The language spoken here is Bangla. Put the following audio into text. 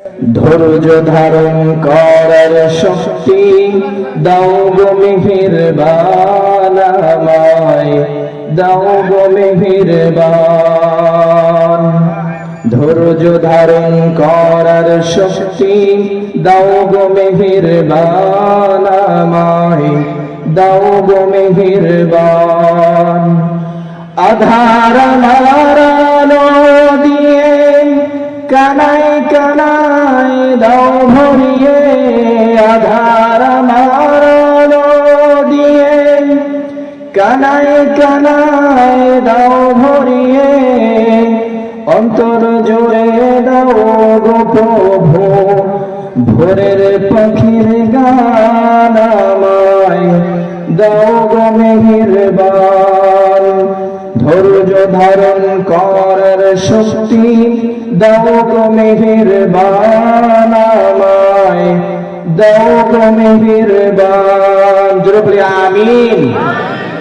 ধৈর্য ধারণ করার শক্তি দাও গো মেহেরবান আমায়, দাও গো মেহেরবান। ধৈর্য ধারণ করার শক্তি দাও গো মেহেরবান আমায়, দাও গো মেহেরবান। আধার আমার আলো দিয়ে কানাই কানাই দাও ভরিয়ে, আধার আমার আলো দিয়ে কানাই কানাই দাও ভরিয়ে, অন্তর জুড়ে দাও গো প্রভু ভোরের পাখির গান আমায়, দাও গো মেহেরবান। ধৈর্য ধারণ করার শক্তি দাও গো মেহেরবান আমায়, দাও গো মেহেরবান। জোরে বলি আমিন।